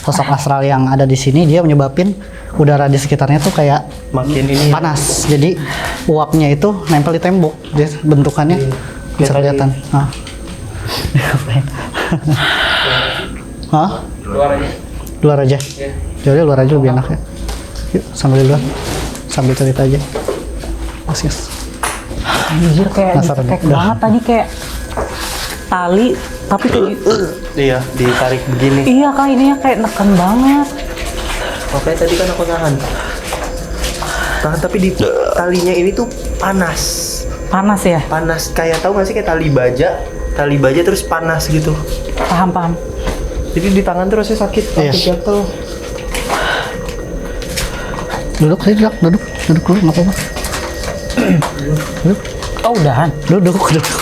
sosok astral yang ada di sini dia menyebabin udara di sekitarnya tuh kayak makin ini panas. Jadi uapnya itu nempel di tembok. Dia bentukannya bisa kelihatan. Nah. Hah? Luar aja. Luar aja. Ya. Jadi luar aja lebih enak ya. Yuk sambil di luar. Sambil cerita aja. Yes. Anjir kayak Penasaran, kayak udah. banget tadi kayak tali tapi kayak iya ditarik begini. iya kak ini ya kayak neken banget. Oke tadi kan aku nahan tapi di talinya ini tuh panas Ya, kayak tahu nggak sih kayak tali baja terus panas gitu. paham. Jadi di tangan terusnya sakit sampai Yes. gatel. Duduk dulu nggak apa-apa. Duduk. Oh udahan. Duduk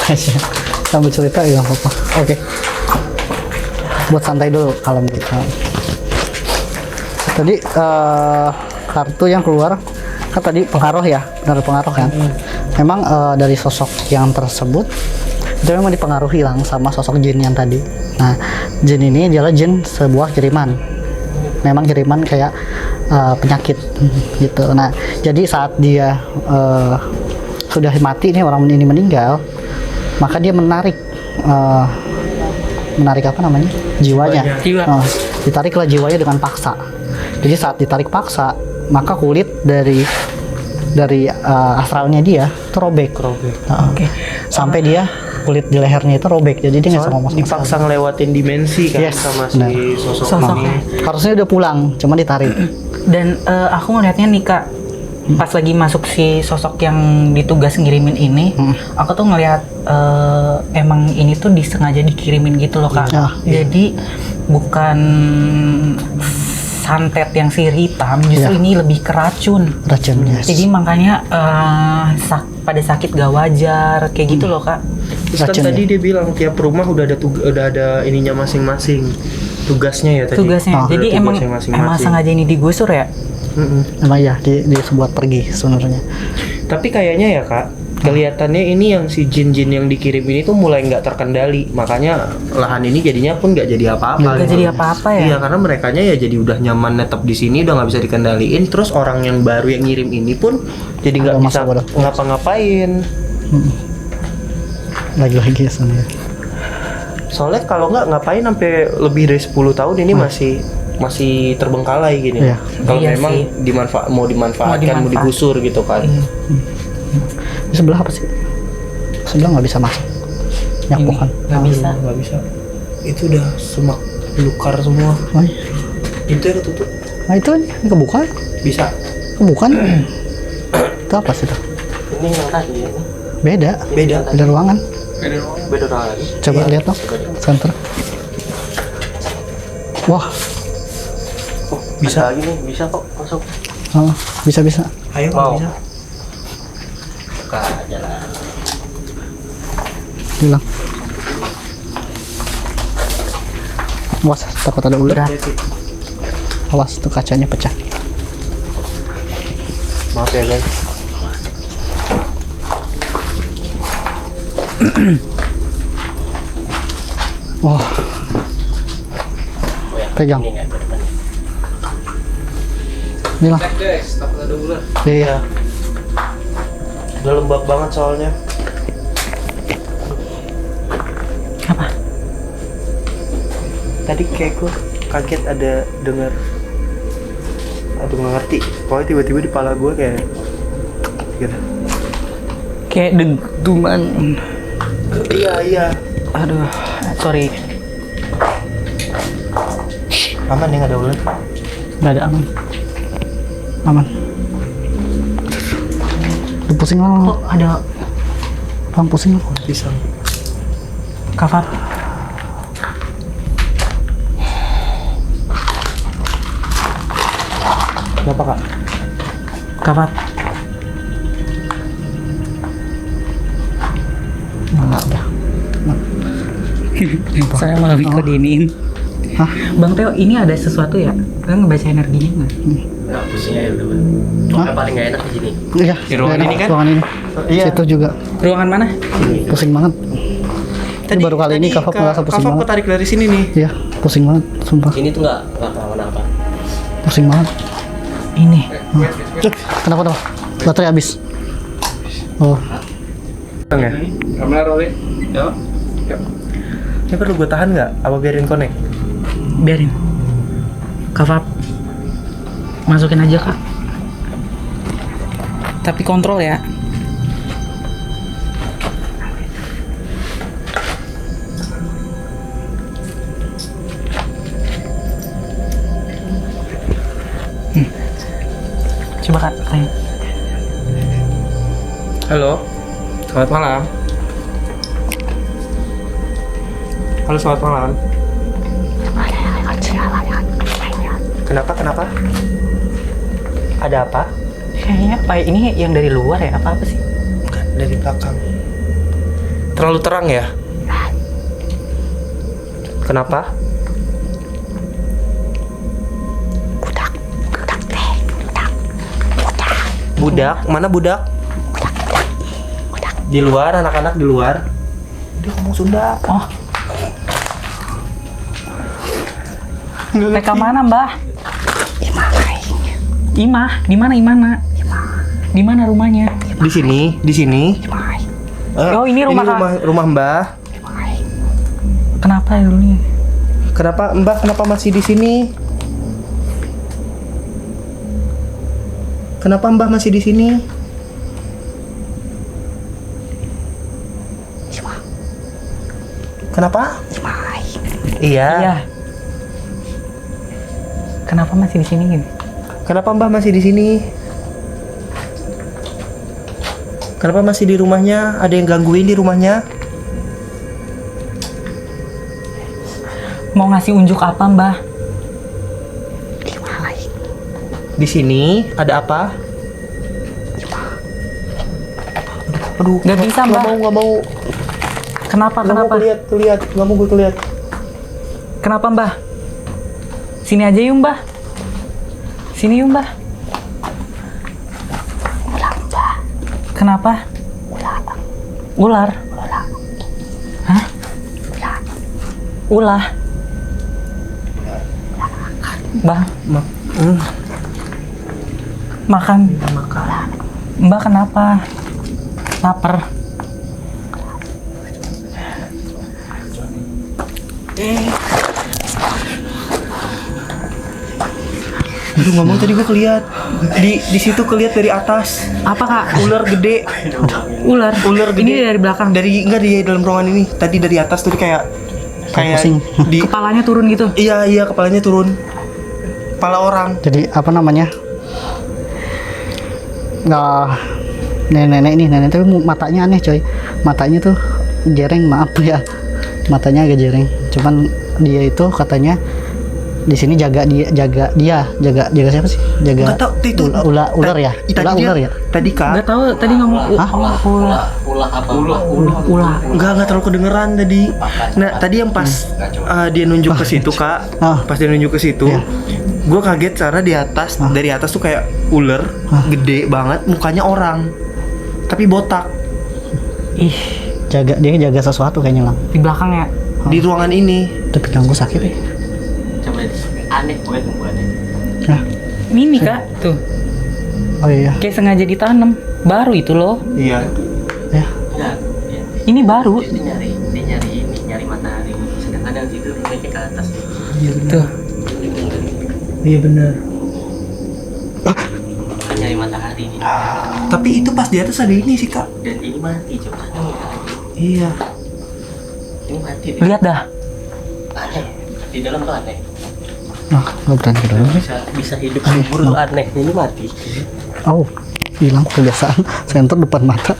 aja. Sambil cerita ya nggak apa-apa. Oke. Buat santai dulu, kalem dulu. Tadi kartu yang keluar kan tadi pengaruh ya, benar pengaruh kan. Memang dari sosok yang tersebut itu memang dipengaruhi lang sama sosok jin yang tadi. Nah, jin ini adalah jin sebuah kiriman. Memang kiriman kayak penyakit gitu. Nah, jadi saat dia sudah mati nih orang ini meninggal, maka dia menarik apa namanya jiwanya. Ditariklah jiwanya dengan paksa. Jadi saat ditarik paksa, maka kulit dari astralnya dia itu robek. Oke. Sampai dia kulit di lehernya itu robek. Jadi dia nggak bisa ngomong sama Dipaksa ngelewatin dimensi kan Yes, sama benar. si sosok Sosoknya. ini. harusnya udah pulang, cuma ditarik. Dan aku ngelihatnya nih kak, pas lagi masuk si sosok yang ditugas ngirimin ini, aku tuh ngelihat emang ini tuh disengaja dikirimin gitu loh kak. Ya. Jadi bukan santet yang sihir hitam, justru Ya. ini lebih ke racun. Racunnya. Jadi makanya pada sakit gak wajar kayak gitu loh kak. Terus kan Racun tadi ya? dia bilang tiap rumah udah ada ininya masing-masing. Tugasnya ya tadi. Tugasnya. Ada Jadi emang tugasnya masing-masing. sengaja ini digusur ya. Emang ya di sebuah pergi sebenarnya. Tapi kayaknya ya kak, kelihatannya ini yang si jin-jin yang dikirim ini tuh mulai nggak terkendali. Makanya lahan ini jadinya pun nggak jadi apa-apa. Nggak gitu. jadi apa-apa ya? Iya karena merekanya ya jadi udah nyaman netep di sini, udah nggak bisa dikendaliin. Terus orang yang baru yang ngirim ini pun jadi nggak Ada bisa masalah. ngapa-ngapain. Lagi-lagi sebenarnya. Soalnya kalau nggak ngapain sampai lebih dari 10 tahun ini masih terbengkalai gini. Iya. Kalau Iya memang sih. mau dimanfaatkan, mau digusur gitu kan. Di sebelah apa sih? Sebelah nggak bisa masuk. Nyapukan. Nggak bisa. Nggak bisa. Itu udah semak belukar semua. Oh, iya. Itu yang ketutup. Nah itu kan kebuka, Bisa. kebuka. Itu apa sih itu? Ini yang tadi ya. Beda ruangan. Beda orang lagi. Coba lihat dong, center. Wah, Oh, bisa lagi nih, bisa kok masuk. oh, bisa. Ayo Mau. bisa. Buka aja lah. Bilang. Awas, takut ada ular. Awas, tuh kacanya pecah. Maaf ya guys. Wah, pegang. Ini nggak berdepan. Bilang. Guys, takut ada ular. Iya. Udah lembab banget soalnya. Apa? Tadi kayak gue kaget ada dengar. Aduh nggak ngerti. Pokoknya tiba-tiba di kepala gue kayak gitu. Kayak dentuman. Iya. Aduh, sorry. Aman ya nggak ada ular? Nggak ada aman. Lu pusing lah. Kok ada Bang pusing lah. Bisa. cover? Kenapa kak? Cover. Nggak ada. Saya malah dikodein. Hah? Bang Teo, ini ada sesuatu ya? Kan ngebaca energinya nggak? Nggak pusing aja udah. Yang paling nggak enak di sini. Iya. Di ruangan nggak ini enak. kan? Ruangan ini. Iya. Situ juga Ruangan mana? pusing banget. Ini baru kali ini Kak Fab ngerasa pusing Kak Fab banget. ketarik dari sini nih. Iya, pusing banget, sumpah. Sini tuh nggak kenapa-napa. Pusing banget. Ini. Kenapa? Baterai habis. Oh, Ya? Kamera rolling. Yuk. Ini perlu gue tahan nggak? Apa biarin connect? Biarin. Kak, masukin aja Kak. Tapi kontrol ya. Coba Kak, tanya. Halo, selamat malam. Halo, selamat malam. Kenapa? Ada apa? Kayaknya apa ya? Ini yang dari luar ya? Apa sih? Bukan, dari belakang. Terlalu terang ya? Kenapa? Budak? Mana budak? Di luar, anak-anak di luar. Dia ngomong Sunda. Oh. TK mana, Mbah? Imah. Di mana? Di mana rumahnya? Di sini. Oh, ini rumah rumah Mbah. Kenapa dulunya? Kenapa Mbah masih di sini? Kenapa Mbah masih di sini? Kenapa? Iya. Kenapa masih di sini gini? Kenapa Mbah masih di sini? Kenapa masih di rumahnya? Ada yang gangguin di rumahnya? Mau ngasih unjuk apa, Mbah? Di sini ada apa? Aduh, Nggak bisa, Mbah. Nggak mau. Kenapa? Nggak mau keliat. Nggak mau gue keliat. Kenapa, Mbah? Sini aja yuk, Mbah. Sini yuk, Mbah. Kenapa? Ular. Hah? Ular. Mbah, makan. Mbak kenapa? Lapar. Aduh, ngomong tadi gue keliat di situ keliat dari atas Apa, Kak? ular gede. Ular. Ular gede. Ini dari belakang. Enggak di dalam ruangan ini. Tadi dari atas tuh kayak pusing. di Kepalanya turun gitu. iya kepalanya turun. Kepala orang. jadi apa namanya? Nah, nenek tapi matanya aneh coy. Matanya tuh jereng, maaf ya. Matanya agak jereng. Cuman dia itu katanya di sini jaga siapa sih? Jaga Nggak tahu, itu ular ya. Ular ya. Tadi Kak. Nggak tahu tadi ngomong ular. Enggak terlalu kedengeran tadi. Nah, tadi yang pas dia nunjuk ke situ, Kak. Pas dia nunjuk ke situ, Iya. gue kaget karena di atas, dari atas tuh kayak ular gede banget, mukanya orang. Tapi botak. Ih, Dia jaga sesuatu kayaknya lang. di belakang ya. Di ruangan ini. Tapi pinggang gue sakit ya. Coba aneh buatnya. Nah, Ini Kak, tuh. oh iya. Kayak sengaja ditanam. Baru itu loh. Iya. Ya. Enggak. Ini baru. Dia nyari matahari. Sedangkan yang tidur mereka ke atas. Tuh. Iya benar. Nyari matahari ini. Tapi itu pas di atas ada ini sih, Kak. Dan ini mati coba. Iya. Ini mati deh. Lihat dah. Aneh. Di dalam tuh aneh. Nah, nggak berani ke dalam. Bisa hidup subur tuh aneh. Ini mati. Oh, hilang kebiasaan. Senter depan mata.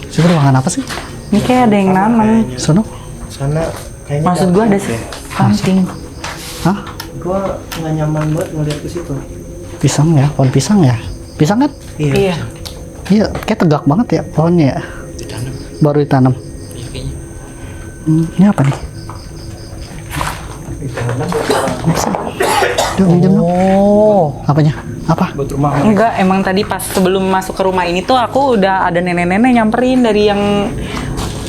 Itu ruangan apa sih? Ini kayak ada yang nanam. Sono? Sana kayaknya. Maksud gua ada something. Hah? Gua nggak nyaman banget ngeliat ke situ. Pisang ya? Pohon pisang ya? Pisang kan? Iya. Iya, kayak tegak banget ya pohonnya ya. Baru ditanam. Ini apa nih? Apa sih? Duh, minjem dong. Oh. Apanya? Apa? Enggak, emang tadi pas sebelum masuk ke rumah ini tuh aku udah ada nenek-nenek nyamperin dari yang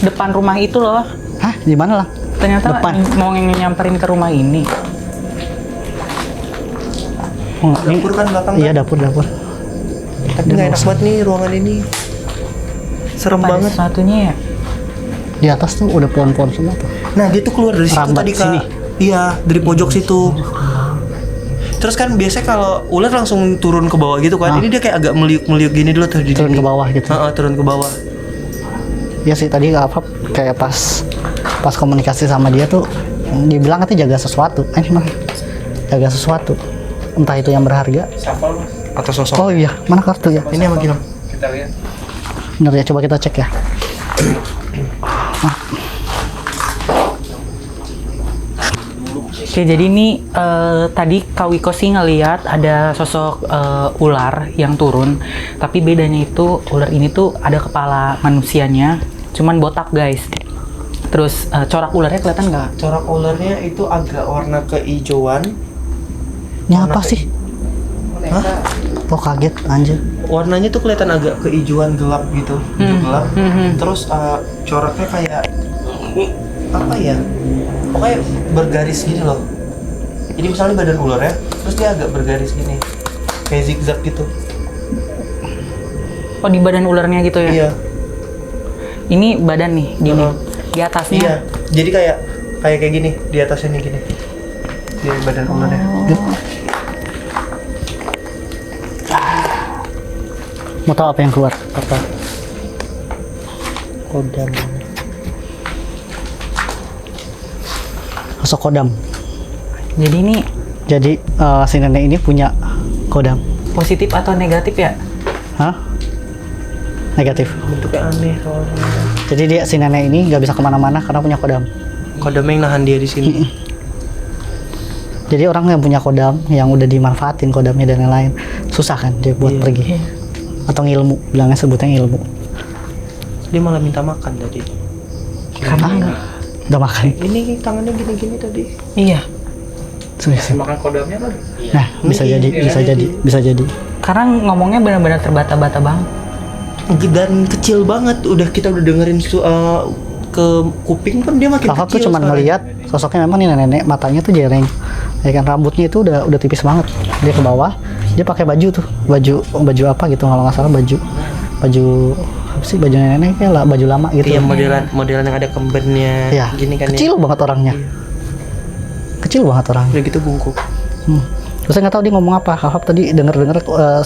depan rumah itu loh. Hah? Di mana lah? Ternyata Depan? mau nyamperin ke rumah ini. Dapur kan belakang Iya, kan? dapur. Tapi nggak enak banget nih ruangan ini. Serem Pada banget. satunya ya. Di atas tuh udah pohon-pohon semua tuh. Nah dia tuh keluar dari situ Rambat tadi kak. sini. Iya dari pojok situ. Terus kan biasanya kalau ular langsung turun ke bawah gitu kan. Ah. Ini dia kayak agak meliuk-meliuk gini dulu tuh di Turun ke dinding. bawah gitu. Turun ke bawah. Ya sih tadi apa kayak pas komunikasi sama dia tuh dibilang katanya jaga sesuatu. Mana? Jaga sesuatu. Entah itu yang berharga. Atau sosok. Oh iya, mana kartu ya? Ini sama Gilang. Bener ya, coba kita cek ya. Oke, jadi ini tadi Kak Wiko sih ngeliat ada sosok ular yang turun, tapi bedanya itu ular ini tuh ada kepala manusianya, cuman botak guys. Terus corak ularnya kelihatan nggak? Corak ularnya itu agak warna kehijauan. Ini apa sih? Hah? Oh kaget anjir. Warnanya tuh kelihatan agak kehijauan gelap gitu, hijau gelap. Terus coraknya kayak apa ya? Pokoknya bergaris gini loh. Jadi misalnya badan ularnya, terus dia agak bergaris gini, kayak zigzag gitu. Oh, di badan ularnya gitu ya? Iya. Ini badan nih, gini. Di atasnya. Iya. Jadi kayak gini, di atasnya nih gini. Di badan ularnya. Mau tahu apa yang keluar? Apa? Kodam. Sosok kodam. Jadi ini Jadi si nenek ini punya kodam. positif atau negatif ya? Hah? Negatif. Bentuknya aneh soalnya. Jadi si nenek ini nggak bisa kemana-mana karena punya kodam. Kodamnya yang nahan dia di sini. Jadi orang yang punya kodam, yang udah dimanfaatin kodamnya dan lain-lain, susah kan dia buat Iya. pergi. Atau ngilmu, bilangnya sebutnya ilmu. Dia malah minta makan tadi. Karena udah makan. Ini tangannya gini-gini tadi. Iya. Serius. Makan kodamnya lagi. Nah, bisa Iya, jadi, iya, bisa iya. jadi, bisa jadi. Karena ngomongnya benar-benar terbata-bata banget. Dan kecil banget. Kita udah dengerin ke kuping pun dia makin Kakak tuh kecil. cuma sekarang. ngeliat sosoknya memang nih nenek, matanya tuh jereng. Ya kan rambutnya itu udah tipis banget. Dia ke bawah, dia pakai baju tuh, baju apa gitu kalau nggak salah baju apa sih baju nenek kayak lah baju lama gitu. Iya modelan yang ada kembennya. Iya. Gini kan Kecil banget orangnya. Kecil banget orangnya. Udah gitu bungkuk. Terus saya nggak tahu dia ngomong apa. Kakak tadi denger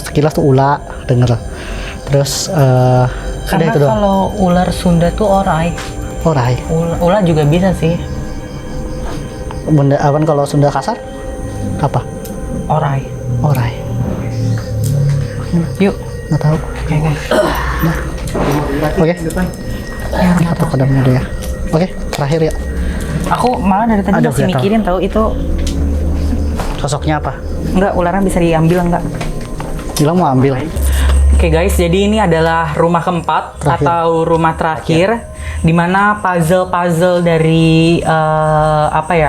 sekilas tuh ula denger. Terus udah Karena itu doang. kalau ular Sunda tuh orai. Orai. Ular juga bisa sih. Benda awan kalau Sunda kasar apa? Orai. Orai. Yuk. Nggak tahu. Oke, guys. Oke. Atau kodamnya deh ya. Oke, terakhir ya. Aku malah dari tadi Aduh, masih gatal. mikirin tahu itu Sosoknya apa? enggak ularnya bisa diambil enggak? Bilang mau ambil. Oke guys, jadi ini adalah rumah keempat Terakhir. atau rumah terakhir di mana puzzle-puzzle dari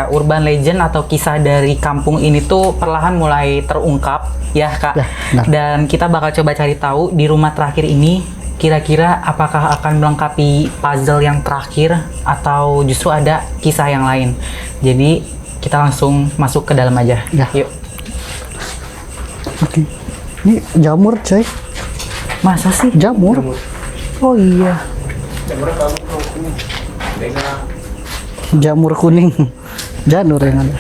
urban legend atau kisah dari kampung ini tuh perlahan mulai terungkap ya Kak. Ya, benar. Dan kita bakal coba cari tahu di rumah terakhir ini kira-kira apakah akan melengkapi puzzle yang terakhir atau justru ada kisah yang lain. Jadi kita langsung masuk ke dalam aja. Ya. Yuk. Oke. Ini jamur, coy. Masa sih? Jamur. Oh iya. Jamur kuning. Janur yang ada.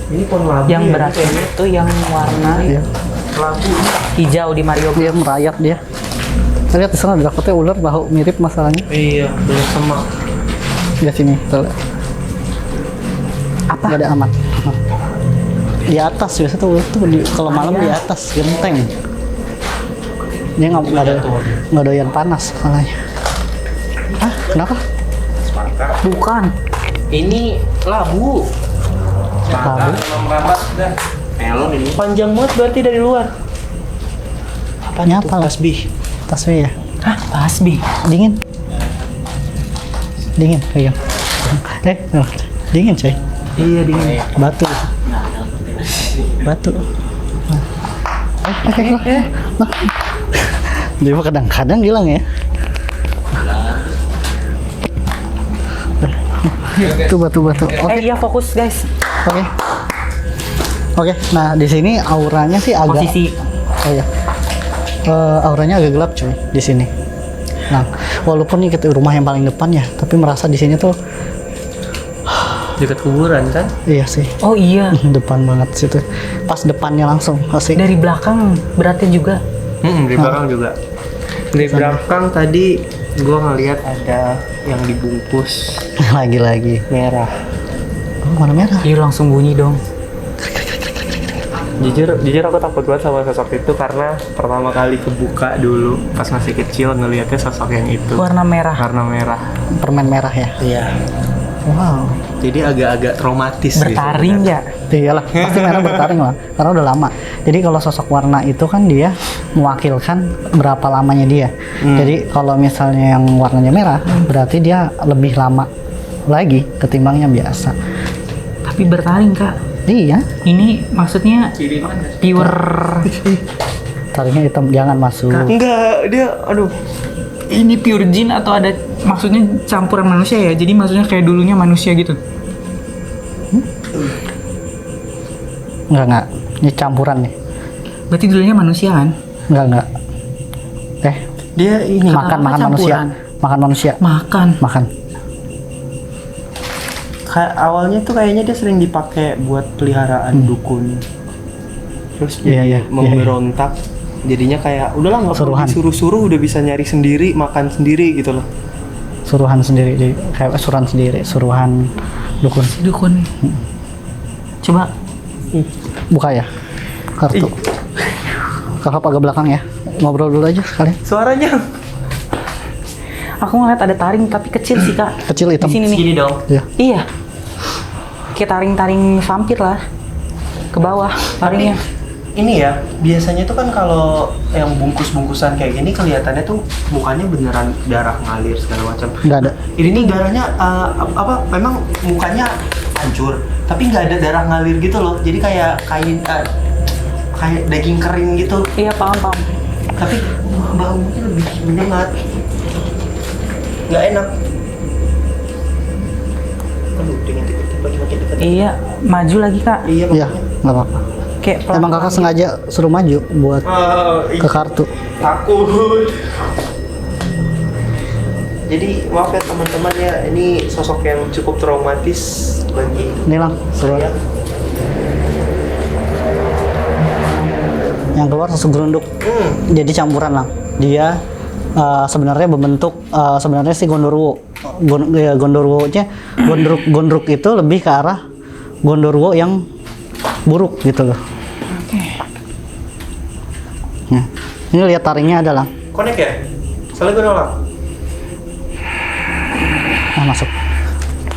Ini pohon labu. Yang ya, berarti kayaknya. itu yang warna Iya. Labu. hijau di Mario Dia merayap dia. Kita lihat di sana ada takutnya ular bahu mirip masalahnya. Iya, banyak semak. Di sini. Tuh. apa? Nggak ada amat. Di atas biasa tuh kalau malam di atas genteng. Dia nggak doyan panas soalnya. Hah? Kenapa? Bukan. Ini labu. Labu. Melon ini. Panjang banget berarti dari luar. Apanya apa lah? Tasbih. Tasbih ya. Hah? Tasbih. Dingin. Dingin, pegang. Dingin coy. Iya dingin. Batu. Batu. Oke. Dia mah kadang-kadang bilang ya. Itu batu-batu. Oke. Iya fokus guys. Oke. Oke, nah di sini auranya sih agak Posisi oh ya. Auranya agak gelap cuy di sini. Nah, walaupun nih kita rumah yang paling depan ya, tapi merasa di sini tuh Dekat kuburan kan? iya sih. oh iya, Depan banget situ. Pas depannya langsung asik. dari belakang berarti juga. Di belakang juga. Di belakang tadi gua ngeliat ada yang dibungkus Lagi-lagi. merah. Oh, mana merah? Iya langsung bunyi dong. Jujur aku takut banget sama sosok itu karena pertama kali kebuka dulu pas masih kecil ngelihatnya sosok yang itu. Warna merah. Warna merah. Permen merah ya. Iya. Wow. Jadi agak-agak traumatis. Bertaring ya. Iyalah, pasti merah bertaring lah. Karena udah lama. Jadi kalau sosok warna itu kan dia mewakilkan berapa lamanya dia. Jadi kalau misalnya yang warnanya merah, berarti dia lebih lama lagi ketimbang yang biasa. Tapi bertaring kak. Iya, Ini maksudnya pure. taringnya hitam, jangan masuk. Enggak, dia aduh. Ini pure jin atau ada maksudnya campuran manusia ya? Jadi maksudnya kayak dulunya manusia gitu. Enggak. Ini campuran nih. Berarti dulunya manusia kan? Enggak. Dia ini Makan apa manusia. campuran? Makan manusia. Makan. kayak awalnya tuh kayaknya dia sering dipakai buat peliharaan dukun. Terus jadi Iya. memberontak. Jadinya kayak udahlah nggak perlu Suruhan. disuruh-suruh, udah bisa nyari sendiri, makan sendiri gitu loh. Suruhan sendiri, jadi kayak suruhan sendiri, suruhan dukun. Dukun. Coba Buka ya kartu. Kakak agak belakang ya. Ngobrol dulu aja sekalian. Suaranya aku ngeliat ada taring tapi kecil sih kak. Kecil hitam. Di sini nih. gini dong. Iya. Iya. Kayak taring-taring vampir lah. Ke bawah taringnya. Ini ya, biasanya tuh kan kalau yang bungkus-bungkusan kayak gini kelihatannya tuh mukanya beneran darah ngalir segala macam. Nggak ada. Ini nih darahnya memang mukanya hancur, tapi nggak ada darah ngalir gitu loh. Jadi kayak kayak daging kering gitu. Iya paham. Tapi baunya lebih menyengat. Nggak enak. Aduh, dengan tiba-tiba makin dekat. Iya, maju lagi kak. Iya, Iya, nggak apa-apa. Kayak Emang kakak sengaja suruh maju buat ke kartu. Takut. Jadi maaf ya teman-teman ya, ini sosok yang cukup traumatis bagi Ini lang, saya. yang keluar sosok gerunduk. Jadi campuran lang. Dia sebenarnya berbentuk sebenarnya si Gondorwo. Gondorwo-nya gondruk itu lebih ke arah Gondorwo yang buruk gitu loh. Nah, ini lihat taringnya ada lang. Connect ya? Salah gue nolak. Nah, masuk.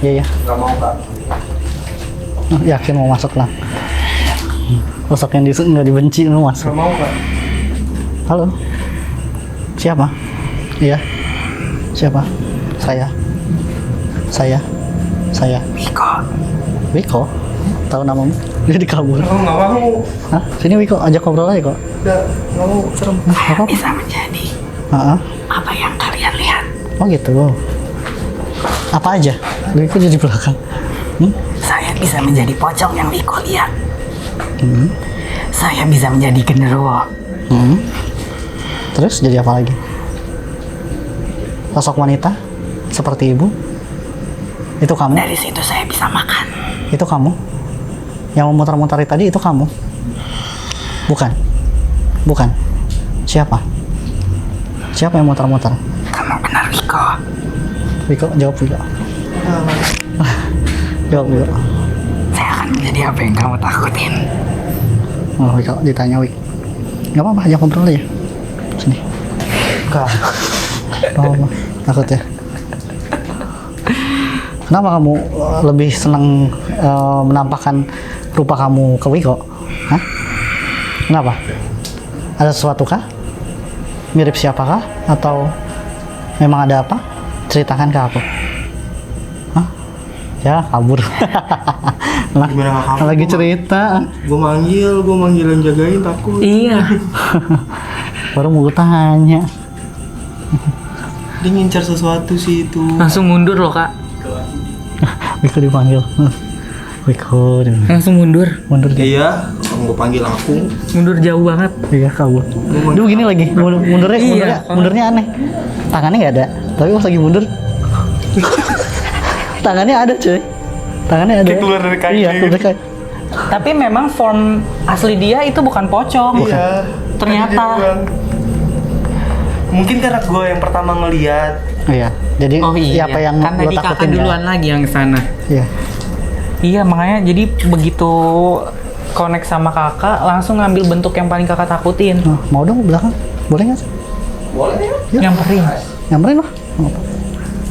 Iya. Gak mau kak. Yakin mau masuk lang. Sosok yang nggak dibenci lu masuk. Gak mau kak. Halo. Siapa? Iya. Siapa? Saya. Wiko. Tahu namamu? Dia dikabur. Oh, gak mau. Hah? Sini Wiko, ajak ngobrol aja kok. Gak mau, serem. Apa? bisa menjadi Heeh. apa yang kalian lihat. Oh gitu. Apa aja? Wiko jadi belakang. Saya bisa menjadi pocong yang Wiko lihat. Hmm. Saya bisa menjadi genderuwo. Terus jadi apa lagi? Sosok wanita seperti ibu. Itu kamu? Dari situ saya bisa makan. Itu kamu? Yang memutar-mutari tadi itu kamu? Bukan. Siapa yang mutar-mutar? Kamu benar Wiko. Wiko, jawab Wiko. Jawab Wiko. Saya akan menjadi apa yang kamu takutin. Oh, Wiko ditanya Wiko. Gak apa-apa, ajak ngobrol aja. Sini. Kak. Oh, takut ya. Kenapa kamu lebih senang menampakkan rupa kamu ke Wiko? Hah? Kenapa? Ada sesuatu kah? Mirip siapakah? Atau memang ada apa? Ceritakan ke aku. Hah? Ya, kabur. Lah, Gimana nggak kabur? lagi cerita. Gue manggil yang jagain takut. Iya. Baru mau tanya. Dia ngincar sesuatu sih itu. Langsung mundur loh kak. Wiko dipanggil. Wiko. Langsung mundur. Mundur dia. Iya, gue panggil aku. Mundur jauh banget. Iya kabur. Dia begini lagi. Mundurnya aneh. Tangannya nggak ada. Tapi pas lagi mundur, tangannya ada cuy. Tangannya ada. Kayak keluar dari kain Iya, gitu. keluar dari kain. Tapi memang form asli dia itu bukan pocong. Iya. Ternyata. Tadi dia bilang. Mungkin karena gue yang pertama ngeliat. Iya. Jadi Oh iya. apa yang kan lo tadi kakak takutin ya? duluan lagi yang sana. Iya. Iya, makanya jadi begitu connect sama kakak, langsung ngambil bentuk yang paling kakak takutin. Nah, mau dong ke belakang? Boleh nggak sih? Boleh ya. Nyamperin. Nyamperin lah. Nggak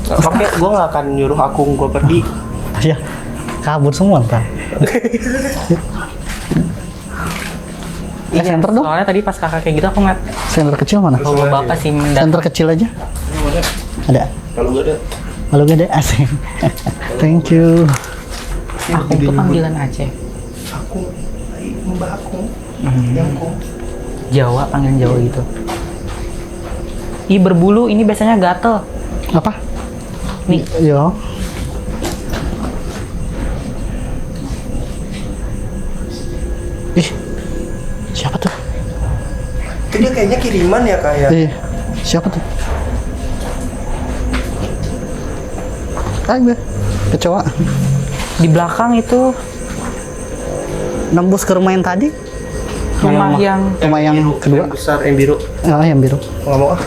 apa-apa. Oke, gue gak akan nyuruh akung gue pergi. Iya. Kabur semua ntar. Center dong. Soalnya tadi pas kakak kayak gitu aku ngeliat, Center kecil mana? kalau bapak sih mendatang. Center kecil aja. Ada. Kalau gue ada. Kalau gede asing. Thank you. Aku tuh panggilan Aceh. Akung, mbak akung. Yang akung. Jawa, panggilan Jawa gitu. Ih, berbulu ini biasanya gatel. Apa? Nih, Yo. Ih. Siapa tuh? Itu dia kayaknya kiriman ya kak ya. Ih. Siapa tuh? Gue. Kecoa. di belakang itu Nembus ke rumah yang tadi? rumah yang Rumah yang kedua? Yang besar, yang biru. Ah, yang biru. Nggak mau ah.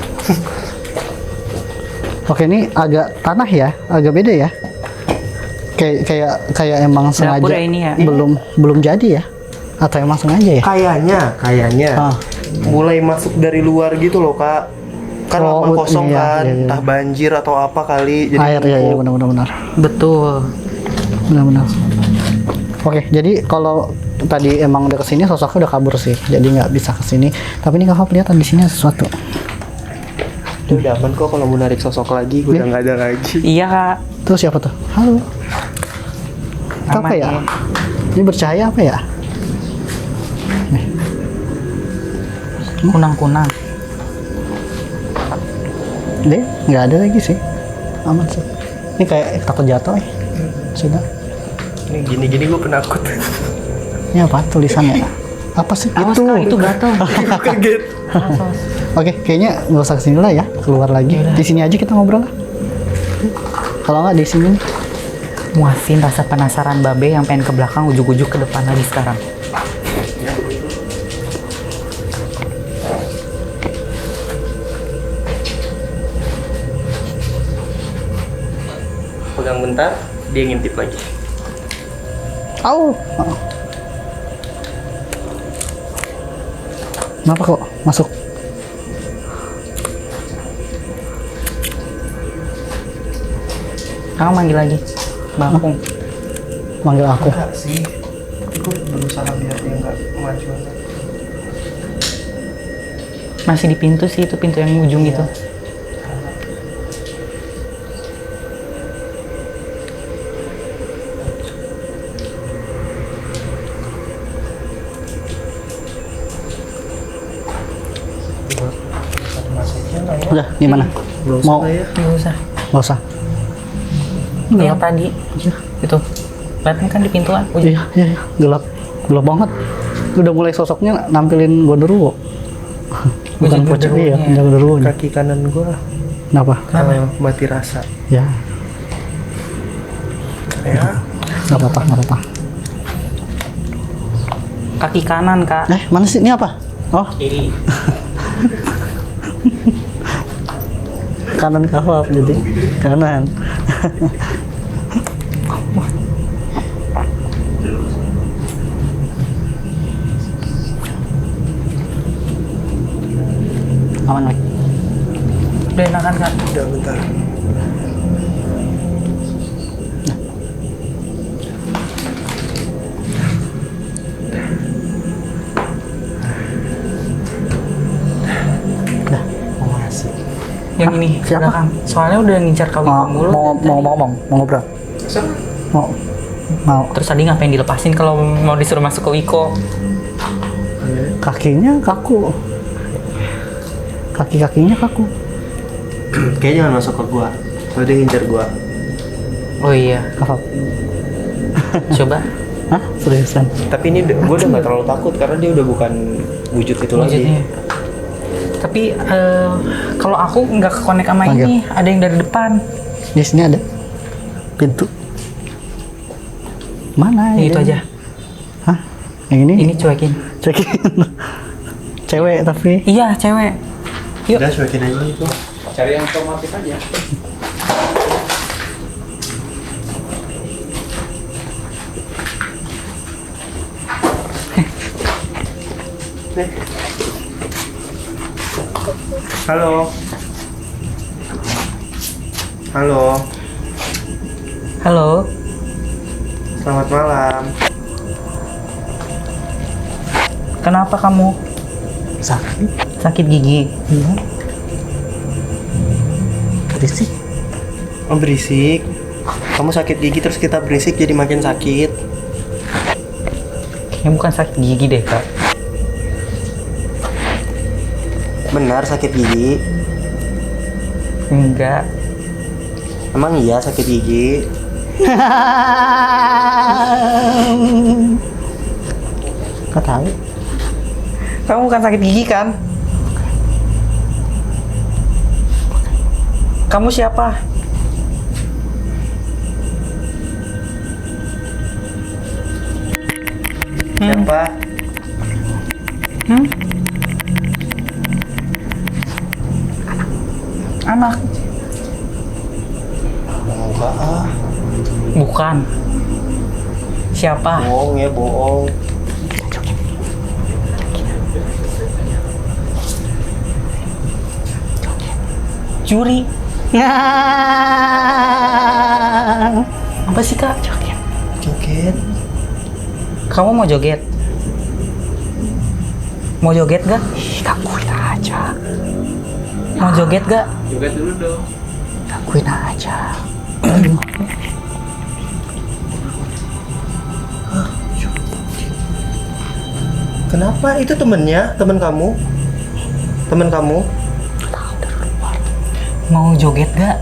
Oke, ini agak tanah ya, agak beda ya. Kayak emang sengaja. ya ini ya? Belum jadi ya? Atau emang sengaja ya? Kayaknya. Ah. Mulai masuk dari luar gitu loh kak. Kan Oh, lama kosong iya, kan, iya, iya. entah banjir atau apa kali. Jadi Air ya, iya numpuk. benar. betul. Benar. Oke, jadi kalau tadi emang udah kesini sosoknya udah kabur sih, jadi nggak bisa kesini. Tapi ini kakak kelihatan di sini ada sesuatu. Itu udah aman kok kalau mau narik sosok lagi, udah nggak ada lagi. Iya kak. Terus siapa tuh? Halo. Itu Aman apa ya? ya. Ini bercahaya apa ya? Kunang-kunang. Deh, nggak ada lagi sih. Aman sih. Ini kayak takut jatuh ya. Sudah. Ini gini-gini gue penakut. Ini apa tulisannya? Apa sih Awas itu? kak, itu gatel. Kaget. Oke, kayaknya nggak usah kesini lah ya, keluar lagi. Di sini aja kita ngobrol lah. Kalau nggak di sini, Muasin rasa penasaran babe yang pengen ke belakang, ujuk-ujuk ke depan lagi sekarang. Pegang bentar, dia ngintip lagi. au. Kenapa kok masuk? Kamu manggil lagi, Bang Akung. Manggil aku. Enggak sih. Gue berusaha biar dia nggak maju. Masih di pintu sih, itu pintu yang ujung gitu. Udah, di mana? Mau? ya. Nggak usah. Nggak usah. Yang tadi, itu. Kelihatan kan di pintuan ujung. Iya, gelap banget. Udah mulai sosoknya nampilin Gondoruo. Bukan Wujud pocong, iya, Gondoruonya. Gondoruo. Kaki kanan gue Kenapa? mati rasa. Ya, Ya. nggak apa-apa. Kaki kanan kak. Mana sih? Ini apa? Oh, Kiri. kanan kawat jadi kanan. Aman, Mike. Udah enakan kak. Udah bentar. Udah. Yang ini siapa? belakang. Soalnya udah ngincar kawin Mau mulu. mau ngomong, mau ngobrol. Mau. Terus tadi ngapain dilepasin kalau mau disuruh masuk ke Wiko? Kakinya kaku. Kaki-kakinya kaku. Kayaknya jangan masuk ke gua. Kalau dia ngincar gua. Oh iya. Kakak. Coba. Hah? Seriusan? Tapi ini gue udah nggak terlalu takut karena dia udah bukan wujud itu lagi. Wujudnya. Tapi kalau aku nggak kekonek sama Panggil. ini, ada yang dari depan. Di sini ada pintu. Mana? Yang itu aja. Hah? Yang ini? Ini cuekin. Cekin. Cewek tapi. Iya, cewek. Yuk. Udah cuekin aja itu. Cari yang otomatis aja. Halo. Halo. Halo. Selamat malam. Kenapa kamu Sakit. sakit gigi? Iya. Berisik. Oh berisik. Kamu sakit gigi terus kita berisik jadi makin sakit. Kayaknya bukan sakit gigi deh, Kak. Benar sakit gigi. Enggak. Emang iya sakit gigi. Kau tahu? Kamu bukan sakit gigi kan? Kamu siapa? Siapa? Hmm? Anak. Enggak ah. Bukan. Siapa? Bohong ya bohong. Juri. Apa sih, Kak? Joget. Joget. Kamu mau joget? Mau joget gak? Gangguin aja. Mau joget gak? Joget dulu dong. Gangguin aja. Kenapa? Itu temennya? Temen kamu? Temen kamu? Mau joget gak?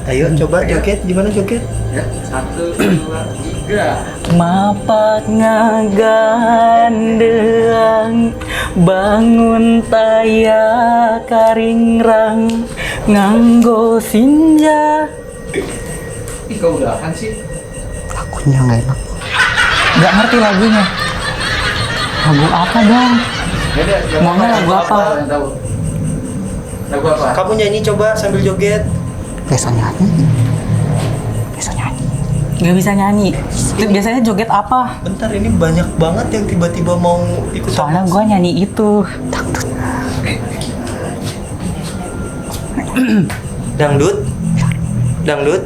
Ayo coba joget. Gimana joget? Ya, 1, 2, 3. Mapak ngagandeang bangun taya karingrang nganggo sinja. Ih, kau udahan sih? Lagunya nggak enak. Gak ngerti lagunya. Lagu apa dong? Beda. Maunya lagu apa? Yang tahu. Lagu apa? Kamu nyanyi coba sambil joget. Biasa nyanyi. Biasa nyanyi. Gak bisa nyanyi. Biasanya joget apa? Bentar ini banyak banget yang tiba-tiba mau ikut. Soalnya gue nyanyi itu. Dangdut. Dangdut.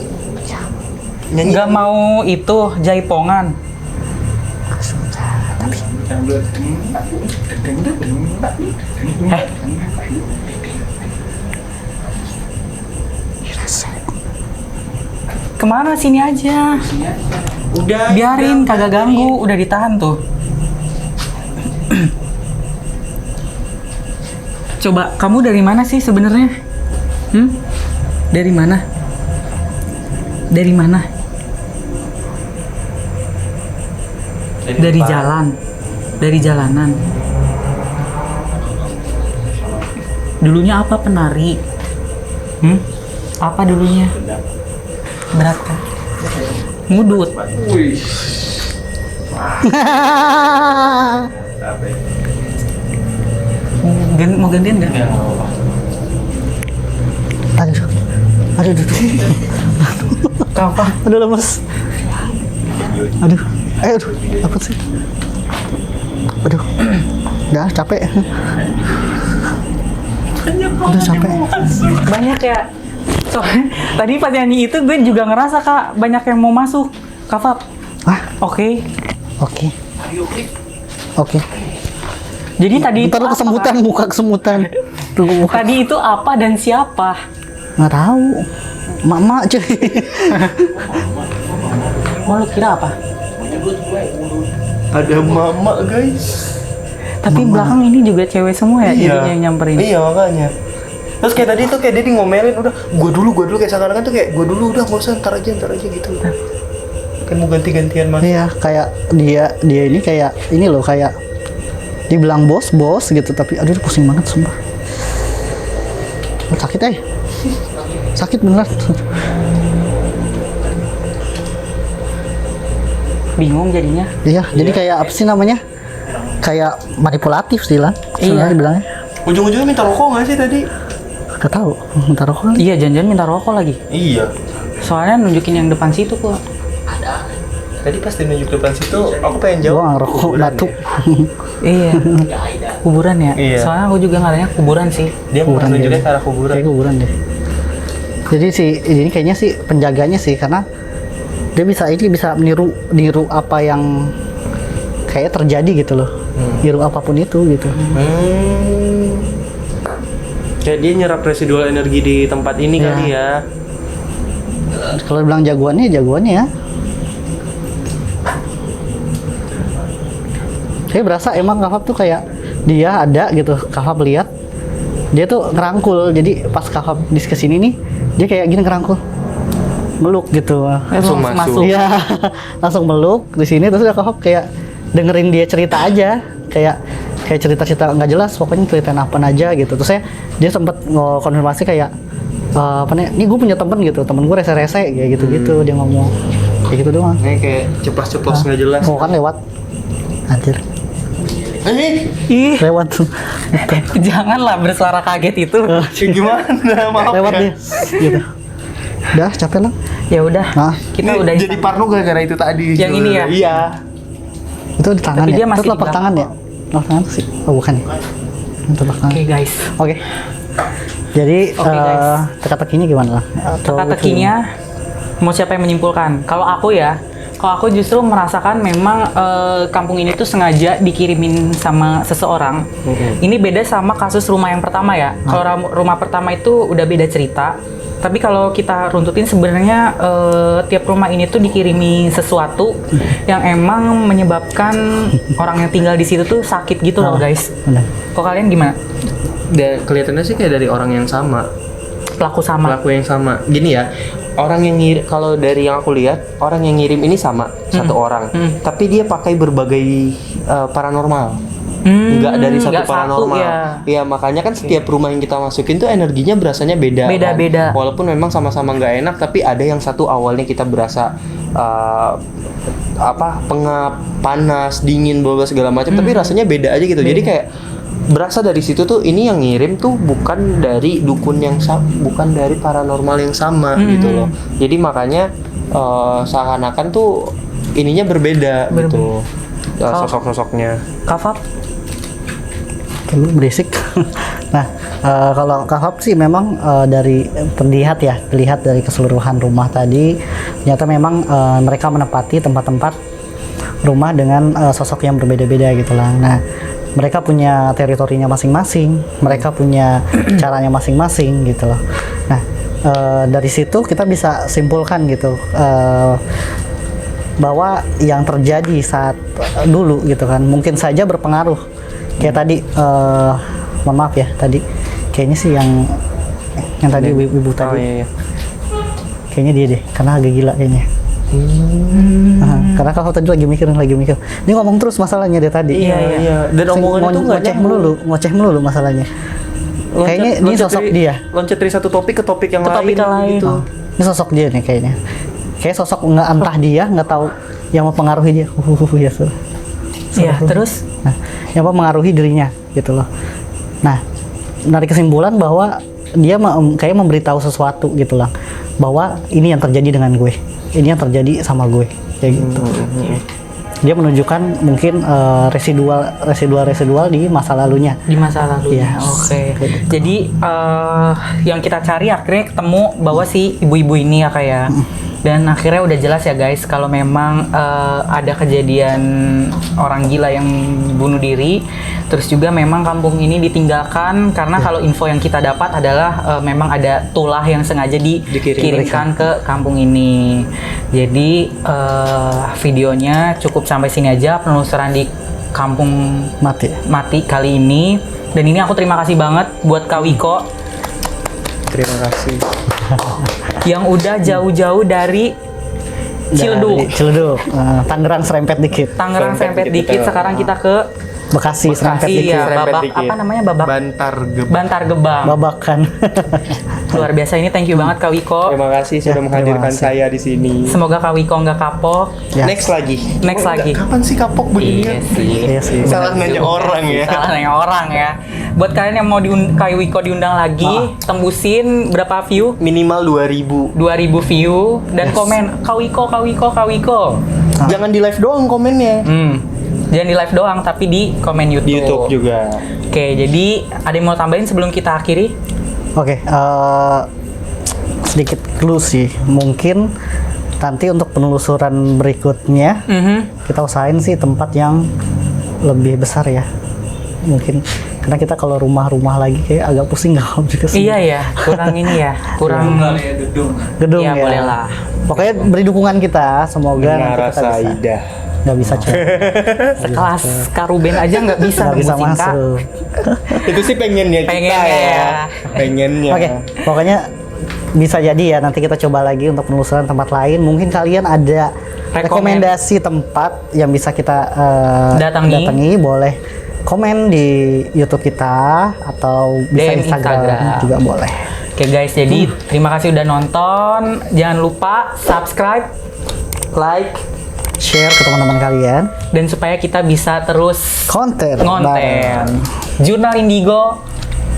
Nyanyi. Gak mau itu jaipongan. Dangdut. Eh, kemana sini aja? Udah. Biarin, udah, kagak ganggu. Udah ditahan tuh. Coba, kamu dari mana sih sebenarnya? Dari mana? Dari mana? Dari depan. jalan. Dari jalanan. Dulunya apa penari? Apa dulunya? Berat kan? Ngudut. Wih. Mau gantian nggak? Aduh. Aduh, aduh. Apa? Aduh lemes. Aduh. Aduh. Apa sih? Aduh. Udah capek. Udah capek. Banyak ya. Soalnya tadi pas nyanyi itu gue juga ngerasa, Kak, banyak yang mau masuk. Kak Fab. Ah, Oke. oke. Oke. Jadi tadi itu Ntar lu apa, kesemutan, Kak? muka kesemutan. Tunggu muka. Tadi itu apa dan siapa? Nggak tahu. Mama cuy. Mau lu kira apa? Ada mama guys. Tapi belakang ini juga cewek semua ya, jadinya yang nyamperin. Iya makanya. Terus kayak tadi tuh kayak dia ngomelin udah gua dulu kayak seakan-akan tuh kayak gua dulu udah nggak usah ntar aja gitu. kan mau ganti-gantian masuk. Iya, kayak dia ini kayak ini loh, kayak dibilang bos gitu, tapi aduh pusing banget sumpah. Sakit sakit beneran. Bingung jadinya. Iya, jadi kayak apa sih namanya, kayak manipulatif sih lah sebenarnya Iya. dibilangnya. Ujung-ujungnya minta rokok nggak sih tadi? Gak tahu, minta rokok kali. Iya, janjian minta rokok lagi. Iya. Soalnya nunjukin yang depan situ kok. Tadi pas dia nunjuk depan situ, aku pengen jawab. Gua ngerokok kuburan batu. ya. Iya. Kuburan ya? Iya. Soalnya aku juga ngeliatnya kuburan sih. Dia mau Kuburan nunjuknya dia. ke arah kuburan. Kayak kuburan deh. Jadi si ini kayaknya sih penjaganya sih, karena dia bisa niru apa yang kayak terjadi gitu loh. Niru apapun itu gitu. Kayak dia nyerap residual energi di tempat ini Iya. kali ya. Kalau bilang jagoannya ya. Saya berasa emang Kafab tuh kayak dia ada gitu, Kafab lihat dia tuh ngerangkul, jadi pas Kafab kesini nih dia kayak gini ngerangkul, meluk gitu. Langsung masuk. Iya, langsung meluk di sini, terus Kafab kayak dengerin dia cerita aja, kayak cerita-cerita nggak jelas, pokoknya ceritain apa aja gitu. Terus dia sempet konfirmasi kayak apa nih, gue punya temen gitu, temen gue rese-rese kayak gitu-gitu, dia ngomong kayak gitu doang. Ini kayak ceplos-ceplos nggak jelas. Oh kan lewat, anjir, Ih, lewat tuh, janganlah bersuara kaget itu. Gimana? Maaf lewat ya. dia, gitu. Udah capek lah. Ya udah, Hah? kita Ini udah jadi parno gara-gara itu tadi. Yang ini ya? Iya. Itu di tangan Tapi ya? dia masih Itu telapak di tangan ya? Telapak tangan sih? Oh bukan ya? Itu telapak tangan. Oke guys. Oke. Jadi Oke, guys. teka-tekinya gimana lah? Teka-tekinya mau siapa yang menyimpulkan? Kalau aku justru merasakan memang kampung ini tuh sengaja dikirimin sama seseorang. Ini beda sama kasus rumah yang pertama ya. Kalau rumah pertama itu udah beda cerita. Tapi kalau kita runtutin sebenarnya tiap rumah ini tuh dikirimi sesuatu yang emang menyebabkan orang yang tinggal di situ tuh sakit gitu loh guys. Benar. Kok kalian gimana? Dan kelihatannya sih kayak dari orang yang sama. Pelaku sama. Pelaku yang sama. Gini ya, orang yang ngirim, kalau dari yang aku lihat, orang yang ngirim ini sama satu orang. Tapi dia pakai berbagai paranormal. Nggak dari satu nggak paranormal. ya. Iya, makanya kan setiap rumah yang kita masukin tuh energinya berasanya beda. Beda-beda. Kan? Walaupun memang sama-sama nggak enak, tapi ada yang satu awalnya kita berasa pengap, panas, dingin, bla segala macam, tapi rasanya beda aja gitu. Jadi kayak berasa dari situ tuh ini yang ngirim tuh bukan dari dukun yang bukan dari paranormal yang sama gitu loh. Jadi makanya seakan-akan tuh ininya berbeda. Gitu. Sosok-sosoknya. Kafab? Lu berisik. Nah, kalau Kafab sih memang dari terlihat dari keseluruhan rumah tadi, ternyata memang mereka menempati tempat-tempat rumah dengan sosok yang berbeda-beda gitu lah. Nah, mereka punya teritorinya masing-masing, mereka punya caranya masing-masing gitu loh. Nah, dari situ kita bisa simpulkan gitu bahwa yang terjadi saat dulu gitu kan mungkin saja berpengaruh. Kayak tadi, mohon maaf ya, tadi kayaknya sih yang tadi ibu tadi, Iya. kayaknya dia deh, karena agak gila kayaknya. Karena kalau tadi lagi mikir, ini ngomong terus masalahnya dia tadi. Iya. Dan omongannya tuh nggak ngoceh melulu masalahnya. Kayaknya ini sosok dia. Loncat dari satu topik ke topik yang Ke topik yang lain. gitu. Ini sosok dia nih kayaknya. Kayak sosok nggak entah dia nggak tahu yang mempengaruhi dia. Ya sudah. Iya, terus? Nah, yang mempengaruhi dirinya gitu loh. Nah, dari kesimpulan bahwa dia kayak memberitahu sesuatu gitu lah, bahwa ini yang terjadi dengan gue, ini yang terjadi sama gue, kayak gitu. Dia menunjukkan mungkin residual di masa lalunya. Di masa lalu. Iya. Oke. Jadi yang kita cari akhirnya ketemu bahwa si ibu-ibu ini ya kayak. Dan akhirnya udah jelas ya guys kalau memang ada kejadian orang gila yang bunuh diri. Terus juga memang kampung ini ditinggalkan karena kalau info yang kita dapat adalah memang ada tulah yang sengaja dikirimkan ke kampung ini. Jadi videonya cukup sampai sini aja penelusuran di kampung mati kali ini. Dan ini aku terima kasih banget buat Kak Wiko. Terima kasih. Yang udah jauh-jauh dari Ciledug. Dari Ciledug. Tangerang serempet dikit. Tangerang Serempet serempet dikit dikit. kita. Sekarang kita ke Bekasi serempet Bekasi dikit. ya. Serempet Babak dikit. apa namanya? Babak Bantar Gebang. Bantar Gebang. Babakan. Luar biasa, ini thank you banget Kak Wiko. Terima kasih sudah terima menghadirkan kasih. saya di sini. Semoga Kak Wiko nggak kapok. Ya. Next lagi. Next lagi. Kapan sih kapok begini? Iya sih. Iya sih. Salah nanya orang ya. Salah nanya orang ya. Buat kalian yang mau Kak Wiko diundang lagi, tembusin berapa view? Minimal 2000. 2000 view dan komen Kak Wiko, Kak Wiko, Kak Wiko. Jangan di live doang komennya. Jangan di live doang, tapi di komen YouTube. Di YouTube juga. Oke, jadi ada yang mau tambahin sebelum kita akhiri? Oke, sedikit clue sih. Mungkin nanti untuk penelusuran berikutnya kita usahain sih tempat yang lebih besar ya. Mungkin karena kita kalau rumah-rumah lagi kayak agak pusing nggak juga sih. Iya ya, kurang ini ya, kurang ya gedung. Gedung ya, ya. boleh lah. Pokoknya beri dukungan kita, semoga nanti Menara kita bisa. Saidah. Nggak bisa cek. Sekelas Karuben aja nggak bisa Nggak bisa nembusin, Kak. masuk. Itu sih pengennya kita Pengennya ya. ya. Pengennya. Oke, pokoknya bisa jadi ya nanti kita coba lagi untuk penelusuran tempat lain. Mungkin kalian ada rekomendasi tempat yang bisa kita Datangi. boleh komen di YouTube kita atau bisa DM Instagram. juga boleh. Oke guys, jadi terima kasih udah nonton. Jangan lupa subscribe, like, Share ke teman-teman kalian. dan supaya kita bisa terus Konten. ngonten. bareng. Jurnal Indigo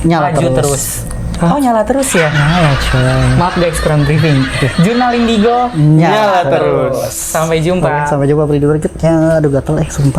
Nyala maju terus. Oh nyala terus ya? Nah, coy. Maaf guys, kurang briefing. Jurnal Indigo Nyala terus. Sampai jumpa. Sampai jumpa di video berikutnya. Aduh gatel sumpah.